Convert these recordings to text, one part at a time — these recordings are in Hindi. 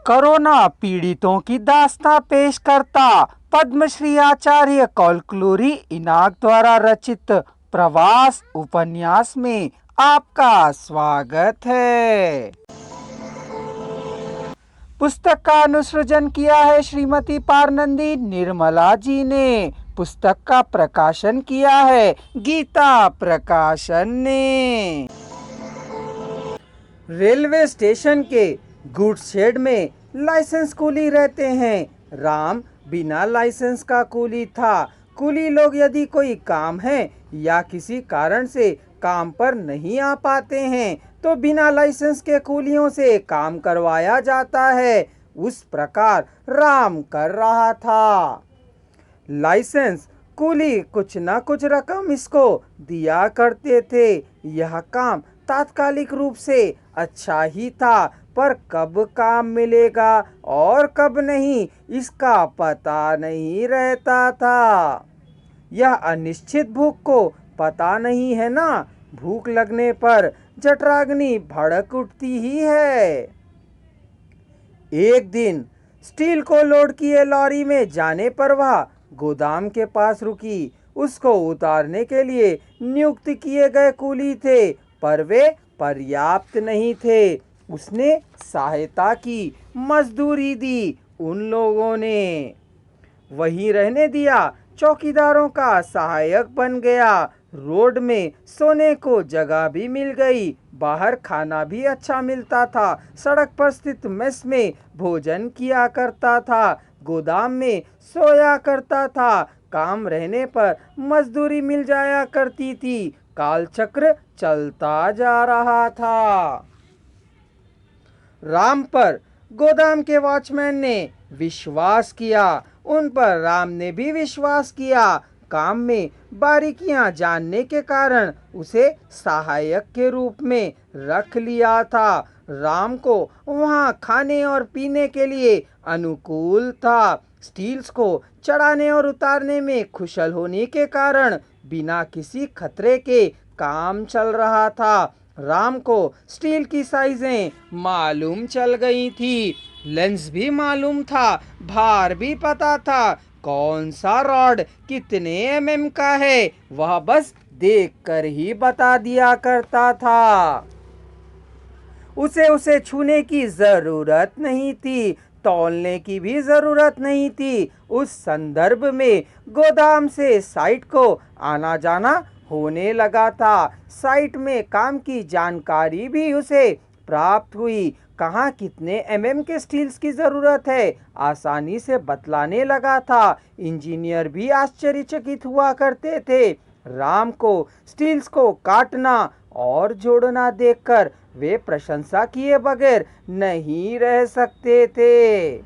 कोरोना पीड़ितों की दास्तां पेश करता पद्मश्री आचार्य कौलक्लूरी इनाक द्वारा रचित प्रवास उपन्यास में आपका स्वागत है। पुस्तक का अनुसृजन किया है श्रीमती पारनंदी निर्मला जी ने। पुस्तक का प्रकाशन किया है गीता प्रकाशन ने। रेलवे स्टेशन के गुड्स शेड में लाइसेंस कूली रहते हैं। राम बिना लाइसेंस का कूली था। कूली लोग यदि कोई काम है या किसी कारण से काम पर नहीं आ पाते हैं तो बिना लाइसेंस के कूलियों से काम करवाया जाता है। उस प्रकार राम कर रहा था। लाइसेंस कूली कुछ न कुछ रकम इसको दिया करते थे। यह काम तात्कालिक रूप से अच्छा ही था, पर कब काम मिलेगा और कब नहीं इसका पता नहीं रहता था। यह अनिश्चित भूख को पता नहीं है ना। भूख लगने पर जठराग्नि भड़क उठती ही है। एक दिन स्टील को लोड किए लॉरी में जाने पर वह गोदाम के पास रुकी। उसको उतारने के लिए नियुक्त किए गए कूली थे, पर वे पर्याप्त नहीं थे। उसने सहायता की, मजदूरी दी। उन लोगों ने वहीं रहने दिया। चौकीदारों का सहायक बन गया। रोड में सोने को जगह भी मिल गई। बाहर खाना भी अच्छा मिलता था। सड़क पर स्थित मेस में भोजन किया करता था। गोदाम में सोया करता था। काम रहने पर मजदूरी मिल जाया करती थी। कालचक्र चलता जा रहा था। राम पर गोदाम के वॉचमैन ने विश्वास किया। उन पर राम ने भी विश्वास किया। काम में बारीकियां जानने के कारण उसे सहायक के रूप में रख लिया था। राम को वहां खाने और पीने के लिए अनुकूल था। स्टील्स को चढ़ाने और उतारने में कुशल होने के कारण बिना किसी खतरे के काम चल रहा था। राम को स्टील की साइजें मालूम चल गई थी। लेंस भी मालूम था। भार भी पता था। कौन सा रॉड कितने एमएम का है वह बस देखकर ही बता दिया करता था। उसे छूने की जरूरत नहीं थी, तौलने की भी जरूरत नहीं थी। उस संदर्भ में गोदाम से साइट को आना जाना होने लगा था। साइट में काम की जानकारी भी उसे प्राप्त हुई। कहाँ कितने एमएम के स्टील्स की ज़रूरत है आसानी से बतलाने लगा था। इंजीनियर भी आश्चर्यचकित हुआ करते थे। राम को स्टील्स को काटना और जोड़ना देखकर वे प्रशंसा किए बगैर नहीं रह सकते थे।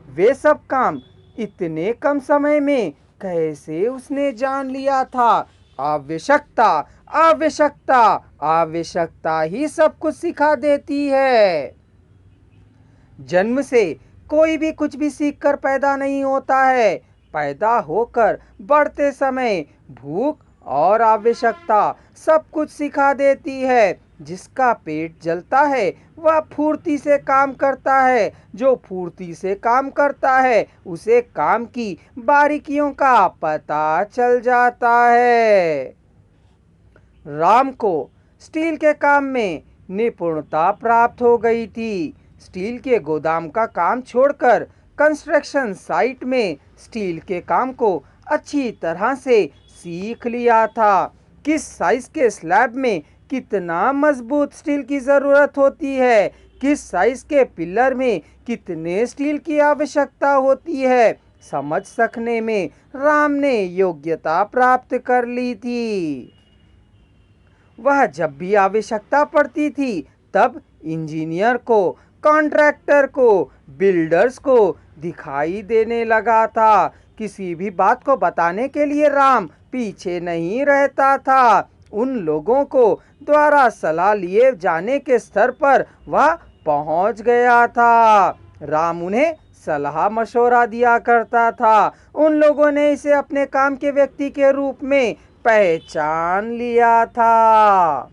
वे सब काम इतने कम समय में कैसे उसने जान लिया था। आवश्यकता आवश्यकता आवश्यकता ही सब कुछ सिखा देती है। जन्म से कोई भी कुछ भी सीखकर पैदा नहीं होता है। पैदा होकर बढ़ते समय भूख और आवश्यकता सब कुछ सिखा देती है। जिसका पेट जलता है वह फुर्ती से काम करता है। जो फुर्ती से काम करता है उसे काम की बारीकियों का पता चल जाता है। राम को स्टील के काम में निपुणता प्राप्त हो गई थी। स्टील के गोदाम का काम छोड़कर कंस्ट्रक्शन साइट में स्टील के काम को अच्छी तरह से सीख लिया था। किस साइज के स्लैब में कितना मजबूत स्टील की ज़रूरत होती है, किस साइज के पिलर में कितने स्टील की आवश्यकता होती है, समझ सकने में राम ने योग्यता प्राप्त कर ली थी। वह जब भी आवश्यकता पड़ती थी तब इंजीनियर को, कॉन्ट्रैक्टर को, बिल्डर्स को दिखाई देने लगा था। किसी भी बात को बताने के लिए राम पीछे नहीं रहता था। उन लोगों को द्वारा सलाह लिए जाने के स्तर पर वह पहुंच गया था। राम उन्हें सलाह मशवरा दिया करता था। उन लोगों ने इसे अपने काम के व्यक्ति के रूप में पहचान लिया था।